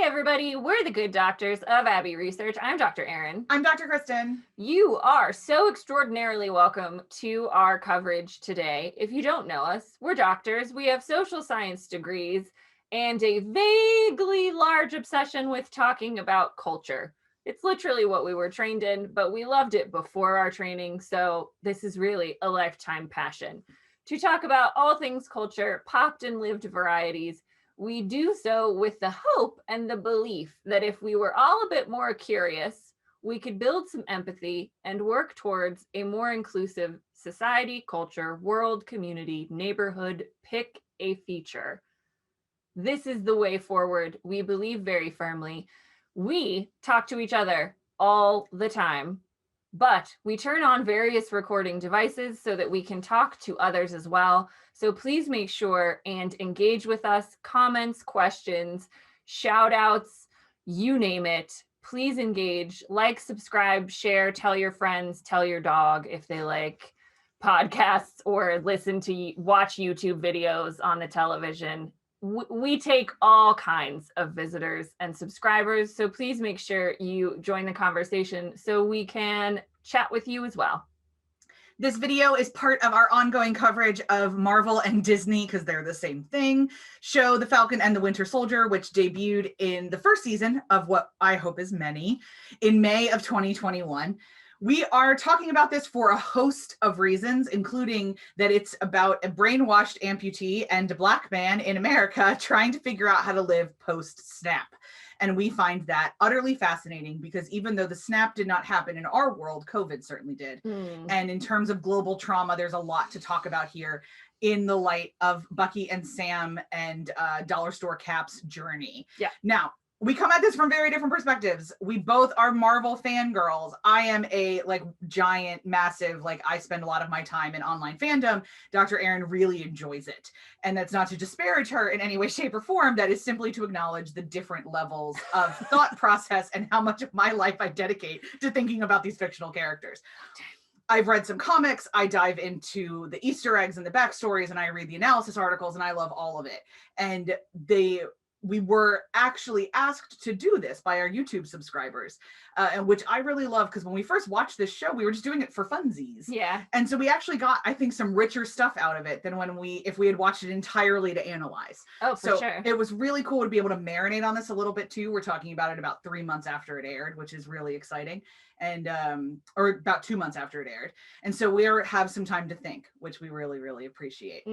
everybody, we're the Good Doctors of Abbey Research. I'm Dr. Erin. I'm Dr. Kristen. You are so extraordinarily welcome to our coverage today. If you don't know us, we're doctors. We have social science degrees and a vaguely large obsession with talking about culture. It's literally what we were trained in, but we loved it before our training, so this is really a lifetime passion. To talk about all things culture, popped and lived varieties, we do so with the hope and the belief that if we were all a bit more curious, we could build some empathy and work towards a more inclusive society, culture, world, community, neighborhood, pick a feature. This is the way forward, we believe very firmly. We talk to each other all the time, but we turn on various recording devices so that we can talk to others as well. So please make sure and engage with us. Comments, questions, shout outs, you name it. Please engage, like, subscribe, share, tell your friends, tell your dog if they like podcasts or watch YouTube videos on the television. We take all kinds of visitors and subscribers, so please make sure you join the conversation so we can chat with you as well. This video is part of our ongoing coverage of Marvel and Disney, because they're the same thing, show The Falcon and the Winter Soldier, which debuted in the first season of what I hope is many in May of 2021. We are talking about this for a host of reasons, including that it's about a brainwashed amputee and a Black man in America trying to figure out how to live post-snap. And we find that utterly fascinating because even though the snap did not happen in our world, COVID certainly did. And in terms of global trauma, there's a lot to talk about here in the light of Bucky and Sam and Dollar Store Cap's journey. Yeah. Now, we come at this from very different perspectives. We both are Marvel fangirls. I am a giant, massive, I spend a lot of my time in online fandom. Dr. Erin really enjoys it. And that's not to disparage her in any way, shape, or form. That is simply to acknowledge the different levels of thought process and how much of my life I dedicate to thinking about these fictional characters. I've read some comics, I dive into the Easter eggs and the backstories, and I read the analysis articles, and I love all of it. And we were actually asked to do this by our YouTube subscribers, and which I really love because when we first watched this show, we were just doing it for funsies. Yeah. And so we actually got, I think, some richer stuff out of it than if we had watched it entirely to analyze. Oh, for sure. It was really cool to be able to marinate on this a little bit too. We're talking about it about 3 months after it aired, which is really exciting. And or about 2 months after it aired. And so we have some time to think, which we really, really appreciate.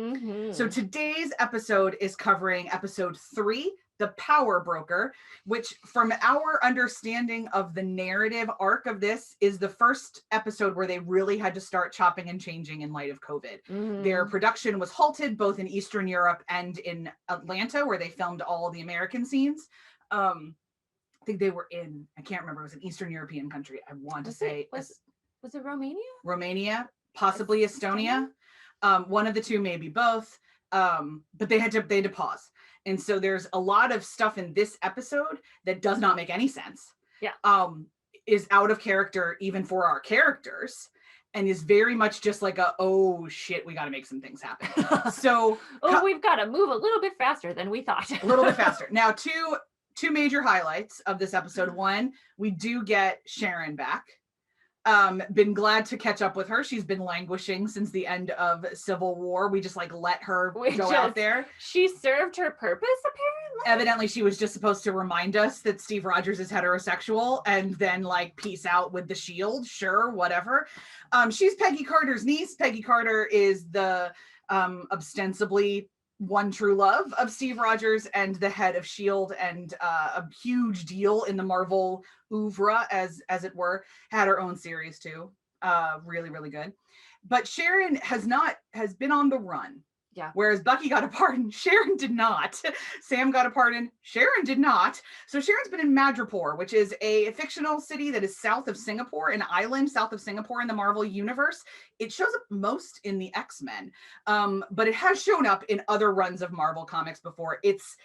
So today's episode is covering episode 3, The Power Broker, which from our understanding of the narrative arc of this is the first episode where they really had to start chopping and changing in light of COVID. Their production was halted both in Eastern Europe and in Atlanta, where they filmed all the American scenes. I think they were I can't remember, it was an Eastern European country. I want to say. Was it Romania? Romania, possibly Estonia. One of the two, maybe both. But they had to pause. And so there's a lot of stuff in this episode that does not make any sense. Yeah. Is out of character even for our characters. And is very much just like oh shit, we got to make some things happen. So we've got to move a little bit faster than we thought. A little bit faster. Now, two major highlights of this episode. One, we do get Sharon back. Been glad to catch up with her. She's been languishing since the end of Civil War. We just let her go out there. She served her purpose, apparently. Evidently, she was just supposed to remind us that Steve Rogers is heterosexual and then peace out with the shield. Sure, whatever. She's Peggy Carter's niece. Peggy Carter is the ostensibly one true love of Steve Rogers and the head of S.H.I.E.L.D. and a huge deal in the Marvel oeuvre, as it were. Had her own series too. Really, really good. But Sharon has been on the run. Yeah. Whereas Bucky got a pardon, Sharon did not. Sam got a pardon, Sharon did not. So Sharon's been in Madripoor, which is a fictional city that is south of Singapore, an island south of Singapore in the Marvel universe. It shows up most in the X-Men, but it has shown up in other runs of Marvel comics before. It's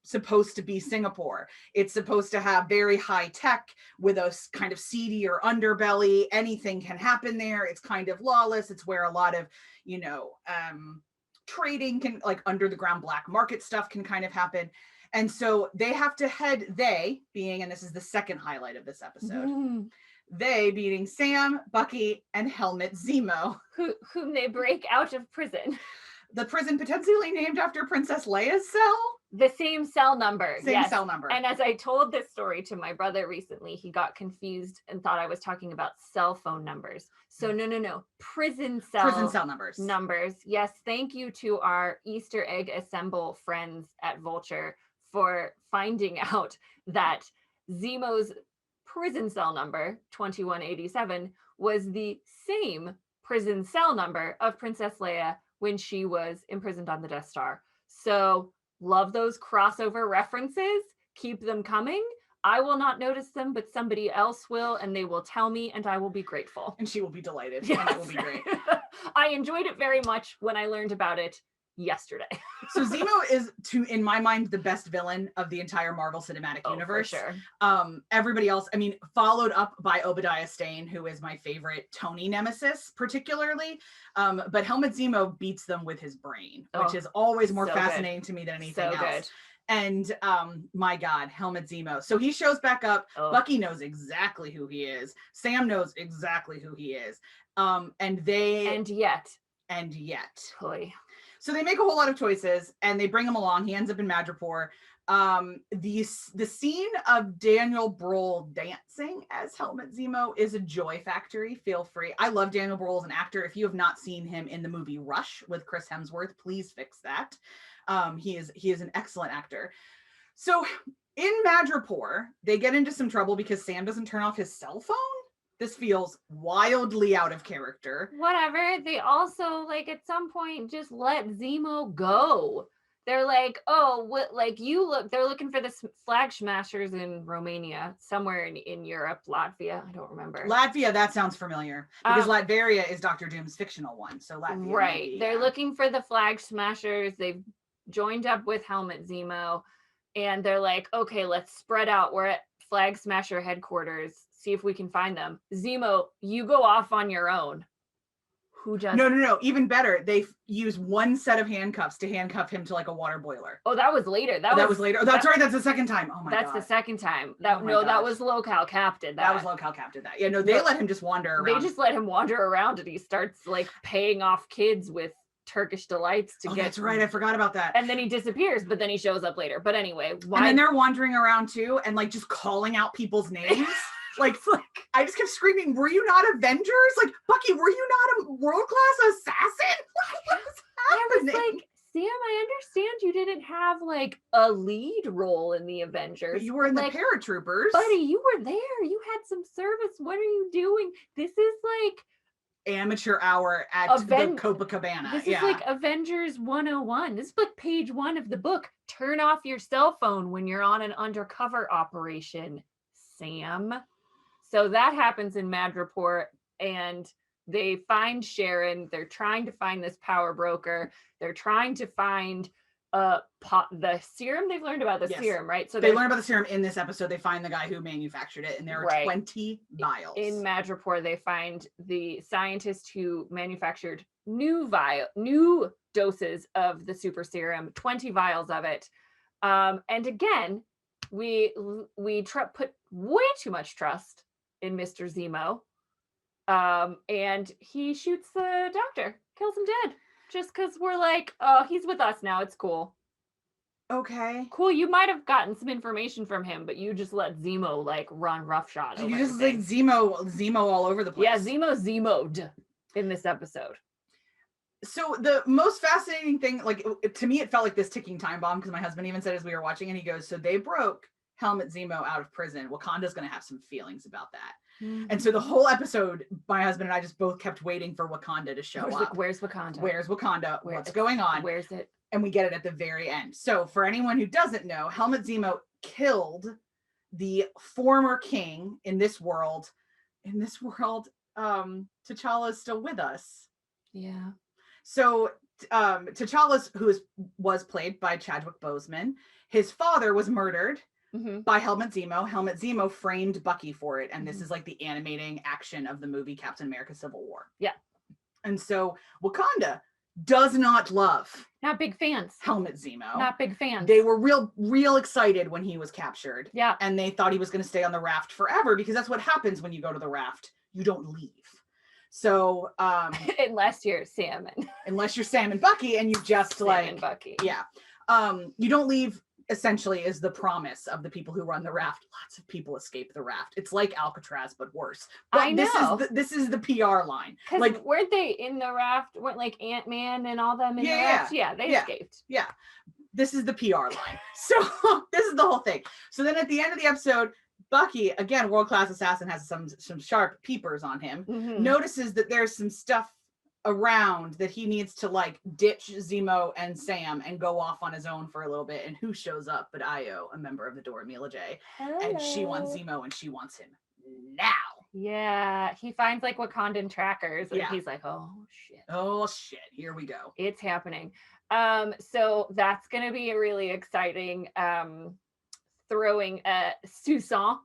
supposed to be Singapore. It's supposed to have very high tech with a kind of seedier underbelly. Anything can happen there. It's kind of lawless. It's where a lot of, trading can, under the ground black market stuff can kind of happen. And so they have to and this is the second highlight of this episode, they being Sam, Bucky, and Helmut Zemo. Whom they break out of prison. The prison potentially named after Princess Leia's cell? The same cell number. Same cell number. And as I told this story to my brother recently, he got confused and thought I was talking about cell phone numbers. So no. Prison cell numbers. Numbers. Yes, thank you to our Easter egg assemble friends at Vulture for finding out that Zemo's prison cell number, 2187, was the same prison cell number of Princess Leia when she was imprisoned on the Death Star. So love those crossover references. Keep them coming. I will not notice them, but somebody else will, and they will tell me, and I will be grateful. And she will be delighted. Yes. And it will be great. I enjoyed it very much when I learned about it yesterday. So Zemo is, in my mind, the best villain of the entire Marvel Cinematic Universe. For sure. Everybody else, followed up by Obadiah Stane, who is my favorite Tony nemesis, particularly. But Helmut Zemo beats them with his brain, which is always more fascinating to me than anything else. Good. And my God, Helmut Zemo. So he shows back up. Bucky knows exactly who he is. Sam knows exactly who he is. And yet. Boy. So they make a whole lot of choices and they bring him along. He ends up in Madripoor. The scene of Daniel Bruhl dancing as Helmut Zemo is a joy factory. Feel free. I love Daniel Bruhl as an actor. If you have not seen him in the movie Rush with Chris Hemsworth, please fix that. He is an excellent actor. So in Madripoor, they get into some trouble because Sam doesn't turn off his cell phone. This feels wildly out of character. Whatever. They also, at some point, just let Zemo go. They're like, they're looking for the flag smashers in Romania, somewhere in Europe, Latvia. I don't remember. Latvia, that sounds familiar. Because Latveria is Dr. Doom's fictional one. So Latvia. Right. They're looking for the flag smashers. They've joined up with Helmut Zemo. And they're like, okay, let's spread out. We're at Flag Smasher headquarters. See if we can find them. Zemo, you go off on your own. Who just... No. Even better. They use one set of handcuffs to handcuff him to a water boiler. Oh, that was later. That was later. Oh, that's right. That's the second time. Oh my God. That's the second time. That was Locale Cap did that. That was Locale Cap did that. Yeah, no, they let him just wander around. They just let him wander around and he starts paying off kids with Turkish delights to get. That's right. I forgot about that. And then he disappears, but then he shows up later. But anyway, why? And then they're wandering around too and just calling out people's names. I just kept screaming, were you not Avengers? Bucky, were you not a world-class assassin? What's happening? I was Sam, I understand you didn't have a lead role in the Avengers. But you were in the paratroopers. Buddy, you were there. You had some service. What are you doing? This is amateur hour at the Copacabana. This is Avengers 101. This is page 1 of the book. Turn off your cell phone when you're on an undercover operation, Sam. So that happens in Madripoor, and they find Sharon. They're trying to find this power broker. They're trying to find the serum. They've learned about the serum, right? So they learn about the serum in this episode. They find the guy who manufactured it, and there are 20 vials. In Madripoor, they find the scientist who manufactured new doses of the super serum, 20 vials of it. And again, we put way too much trust in Mr. Zemo. And he shoots the doctor, kills him dead. Just because we're oh, he's with us now. It's cool. Okay. Cool. You might have gotten some information from him, but you just let Zemo run roughshod. You just Zemo all over the place. Yeah, Zemo'd in this episode. So the most fascinating thing, to me, it felt like this ticking time bomb because my husband even said as we were watching and he goes, so they broke Helmut Zemo out of prison. Wakanda's going to have some feelings about that. Mm-hmm. And so the whole episode, my husband and I just both kept waiting for Wakanda to show up. Where's Wakanda? Where's Wakanda? What's going on? Where's it? And we get it at the very end. So for anyone who doesn't know, Helmut Zemo killed the former king in this world. T'Challa is still with us. Yeah. So T'Challa, who was played by Chadwick Boseman, his father was murdered by Helmut Zemo. Helmut Zemo framed Bucky for it. And this is the animating action of the movie Captain America Civil War. Yeah. And so Wakanda does not love Not big fans. Helmet Zemo. Not big fans. They were real excited when he was captured. Yeah. And they thought he was going to stay on the raft forever, because that's what happens when you go to the raft. You don't leave. So unless you're Sam and Bucky, and you just Sam like and Bucky. Yeah. You don't leave, essentially, is the promise of the people who run the raft. Lots of people escape the raft. It's like Alcatraz, but worse. But I know. This is the PR line. Like, weren't they in the raft? Weren't like Ant-Man and all them in the raft? Yeah, they escaped. Yeah. This is the PR line. So this is the whole thing. So then at the end of the episode, Bucky, again, world-class assassin, has some sharp peepers on him, notices that there's some stuff around that he needs to like ditch Zemo and Sam and go off on his own for a little bit. And who shows up but Io, a member of the Dora Milaje. And she wants Zemo and she wants him now. Yeah, he finds like Wakandan trackers and he's like, oh shit, here we go, it's happening. So that's gonna be a really exciting throwing Susan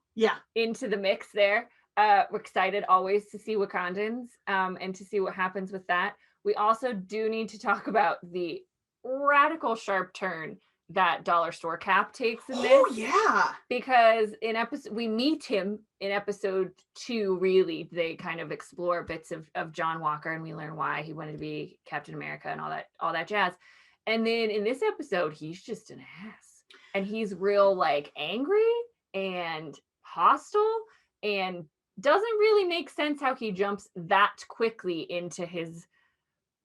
into the mix there. We're excited always to see Wakandans and to see what happens with that. We also do need to talk about the radical sharp turn that Dollar Store Cap takes in this. Oh yeah, because we meet him in episode 2. Really, they kind of explore bits of John Walker, and we learn why he wanted to be Captain America and all that jazz. And then in this episode, he's just an ass. And he's real like angry and hostile, and doesn't really make sense how he jumps that quickly into his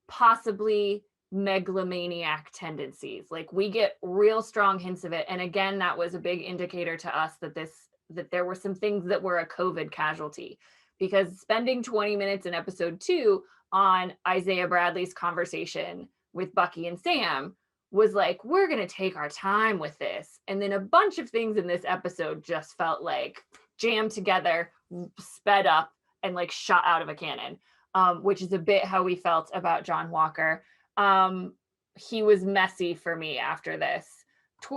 possibly megalomaniac tendencies. Like, we get real strong hints of it. And again, that was a big indicator to us that there were some things that were a COVID casualty, because spending 20 minutes in episode 2 on Isaiah Bradley's conversation with Bucky and Sam was like, we're going to take our time with this. And then a bunch of things in this episode just felt like jammed together, sped up, and like shot out of a cannon, which is a bit how we felt about John Walker. He was messy for me after this.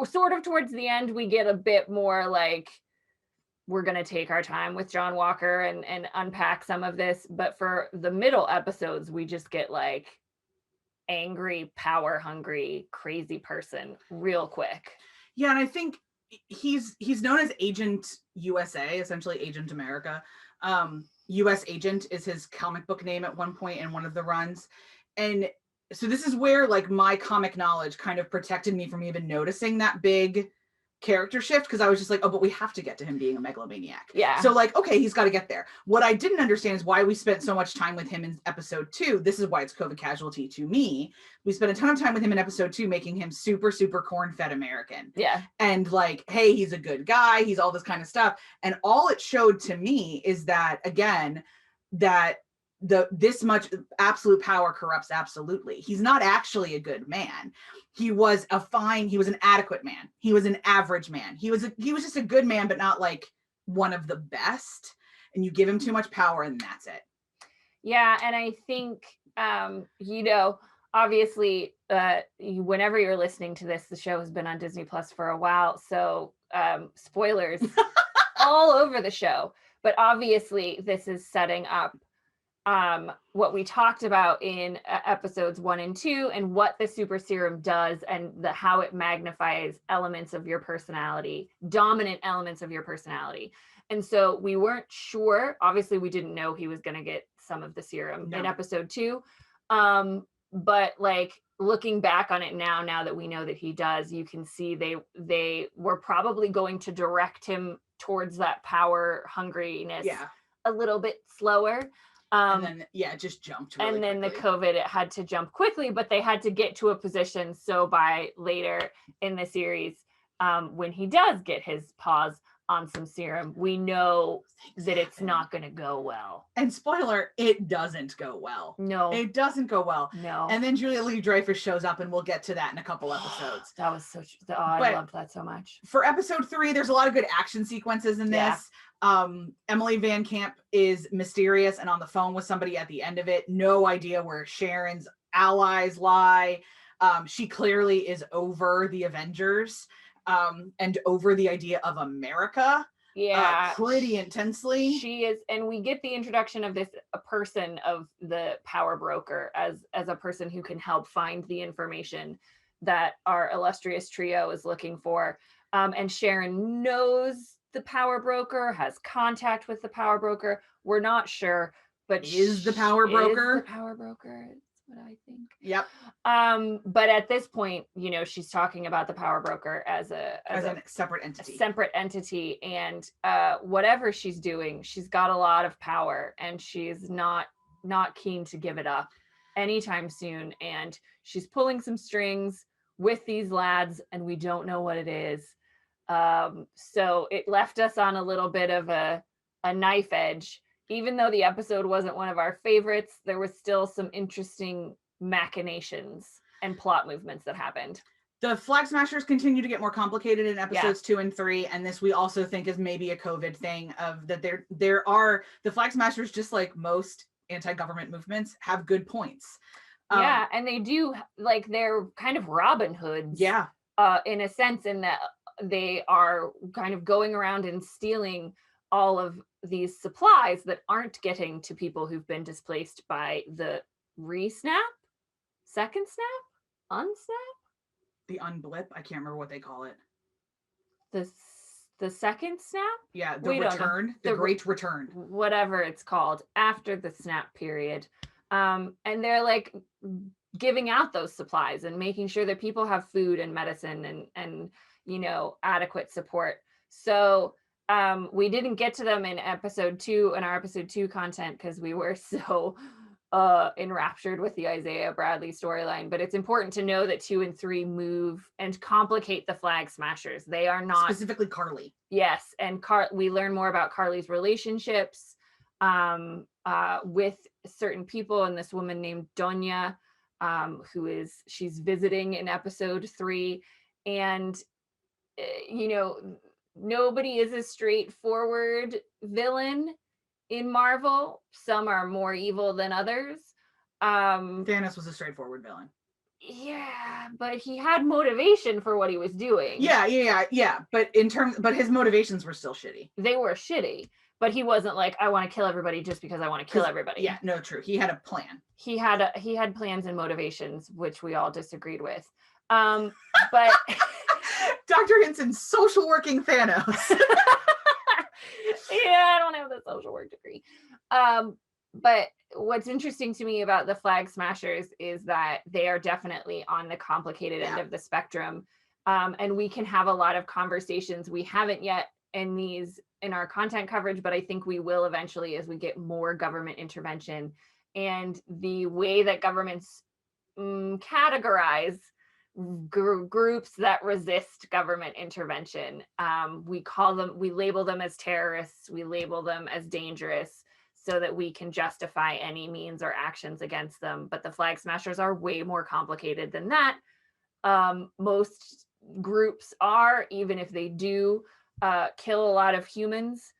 Sort of towards the end, we get a bit more like, we're going to take our time with John Walker and unpack some of this. But for the middle episodes, we just get like angry, power hungry, crazy person real quick. Yeah, and I think he's known as Agent USA, essentially Agent America. US Agent is his comic book name at one point in one of the runs. And so this is where like my comic knowledge kind of protected me from even noticing that big character shift, because I was just like, oh, but we have to get to him being a megalomaniac. Yeah. So like, okay, he's got to get there. What I didn't understand is why we spent so much time with him in episode 2. This is why it's COVID casualty to me. We spent a ton of time with him in episode 2, making him super, super corn-fed American. Yeah. And like, hey, he's a good guy. He's all this kind of stuff. And all it showed to me is that, again, that this much absolute power corrupts absolutely. He's not actually a good man. He was an adequate man. He was an average man. He was just a good man, but not like one of the best. And you give him too much power and that's it. Yeah. And I think, obviously, whenever you're listening to this, the show has been on Disney Plus for a while. So spoilers all over the show. But obviously, this is setting up what we talked about in episodes 1 and 2, and what the super serum does, and how it magnifies elements of your personality, dominant elements of your personality. And so we weren't sure. Obviously, we didn't know he was going to get some of the serum in episode 2. But like, looking back on it now that we know that he does, you can see they were probably going to direct him towards that power hungriness a little bit slower. And then it just jumped really quickly. The COVID, it had to jump quickly, but they had to get to a position so by later in the series, when he does get his paws on some serum, we know that it's not going to go well. And spoiler, it doesn't go well. No. It doesn't go well. No. And then Julia Louis-Dreyfus shows up, and we'll get to that in a couple episodes. That was I loved that so much. For episode 3, there's a lot of good action sequences in this. Emily Van Camp is mysterious and on the phone with somebody at the end of it. No idea where Sharon's allies lie. She clearly is over the Avengers. And over the idea of America. Yeah, pretty intensely. She is, and we get the introduction of this a person of the power broker as a person who can help find the information that our illustrious trio is looking for. And Sharon knows the power broker, has contact with the power broker. We're not sure, but is the power broker. Is the power broker. What I think. Yep. But at this point, she's talking about the power broker as a separate entity. Separate entity, and whatever she's doing, she's got a lot of power, and she's not keen to give it up anytime soon. And she's pulling some strings with these lads, and we don't know what it is. So it left us on a little bit of a knife edge. Even though the episode wasn't one of our favorites, there was still some interesting machinations and plot movements that happened. The Flag Smashers continue to get more complicated in episodes 2 and 3, and this we also think is maybe a COVID thing of that there are the Flag Smashers, just like most anti-government movements, have good points. Yeah, and they do, like, they're kind of Robin Hoods. Yeah. In a sense, in that they are kind of going around and stealing all of these supplies that aren't getting to people who've been displaced by the re-snap, second snap, unsnap, the unblip. I can't remember what they call it. The second snap. Yeah, the return, the great return, whatever it's called, after the snap period. And they're like giving out those supplies and making sure that people have food and medicine and adequate support. So we didn't get to them in episode 2, in our episode 2 content, because we were so enraptured with the Isaiah Bradley storyline. But it's important to know that 2 and 3 move and complicate the Flag Smashers. They are not specifically Carly. Yes, and we learn more about Carly's relationships with certain people, and this woman named Donya, she's visiting in episode 3, and nobody is a straightforward villain in Marvel. Some are more evil than others. Thanos was a straightforward villain. Yeah, but he had motivation for what he was doing. Yeah. But his motivations were still shitty. They were shitty, but he wasn't like, I want to kill everybody just because I want to kill everybody. Yeah, no, true. He had a plan. He had plans and motivations, which we all disagreed with. But Dr. Hinson's social working Thanos. Yeah, I don't have the social work degree. But what's interesting to me about the Flag Smashers is that they are definitely on the complicated end of the spectrum. And we can have a lot of conversations. We haven't yet in our content coverage, but I think we will eventually as we get more government intervention and the way that governments categorize groups that resist government intervention. We label them as terrorists, we label them as dangerous so that we can justify any means or actions against them. But the Flag Smashers are way more complicated than that. Most groups are, even if they do kill a lot of humans.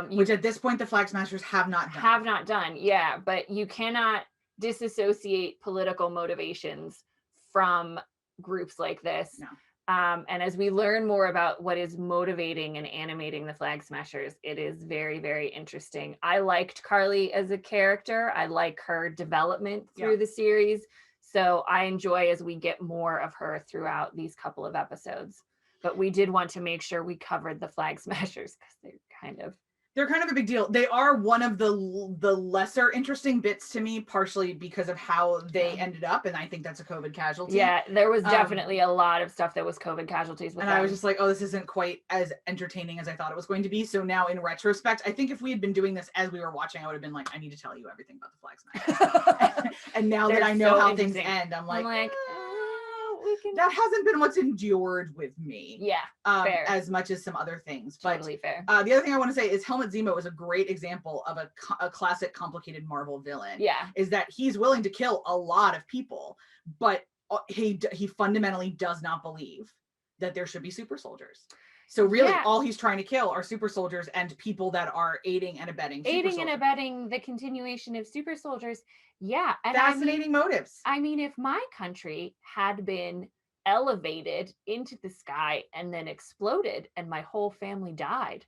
Which at this point the Flag Smashers have not done. Yeah, but you cannot disassociate political motivations from groups like this. No. And as we learn more about what is motivating and animating the Flag Smashers, it is very, very interesting. I liked Carly as a character. I like her development through the series. So I enjoy as we get more of her throughout these couple of episodes. But we did want to make sure we covered the Flag Smashers because they're kind of a big deal. They are one of the lesser interesting bits to me, partially because of how they ended up, and I think that's a COVID casualty. Yeah, there was definitely a lot of stuff that was COVID casualties with them. I was just like, oh, this isn't quite as entertaining as I thought it was going to be. So now in retrospect, I think if we had been doing this as we were watching, I would have been like, I need to tell you everything about the Flag Smashers. And now that I know how things end, I'm like that hasn't been what's endured with me. Yeah, fair. As much as some other things. Totally fair. The other thing I want to say is Helmut Zemo is a great example of a classic complicated Marvel villain. Yeah. Is that he's willing to kill a lot of people, but he fundamentally does not believe that there should be super soldiers. So really, all he's trying to kill are super soldiers and people that are aiding and abetting the continuation of super soldiers. Yeah. And fascinating motives. I mean, if my country had been elevated into the sky and then exploded and my whole family died,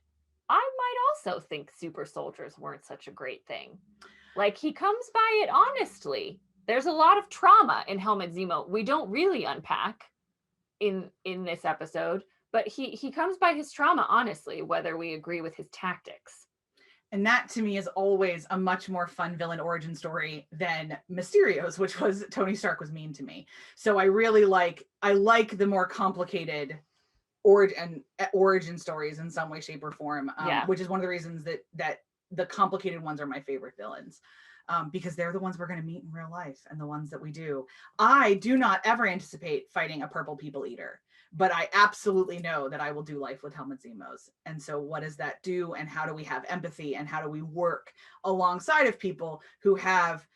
I might also think super soldiers weren't such a great thing. Like, he comes by it honestly. There's a lot of trauma in Helmet Zemo. We don't really unpack in this episode, but he comes by his trauma honestly, whether we agree with his tactics. And that to me is always a much more fun villain origin story than Mysterio's, which was Tony Stark was mean to me. So I really like the more complicated origin stories in some way, shape, or form. Which is one of the reasons that the complicated ones are my favorite villains. Because they're the ones we're going to meet in real life and the ones that we do. I do not ever anticipate fighting a purple people eater, but I absolutely know that I will do life with Helmet Zemos. And so what does that do? And how do we have empathy? And how do we work alongside of people who have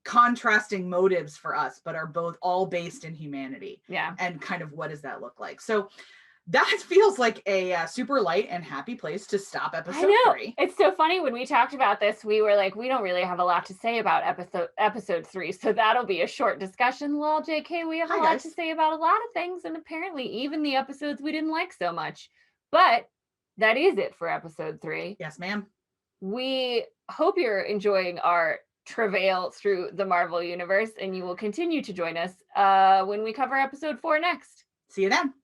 contrasting motives for us, but are both all based in humanity? Yeah. And kind of what does that look like? So that feels like a super light and happy place to stop episode 3. It's so funny, when we talked about this, we were like, we don't really have a lot to say about episode 3, so that'll be a short discussion. Well, JK, we have a lot to say about a lot of things, and apparently even the episodes we didn't like so much. But that is it for episode 3. Yes, ma'am. We hope you're enjoying our travail through the Marvel Universe, and you will continue to join us when we cover episode 4 next. See you then.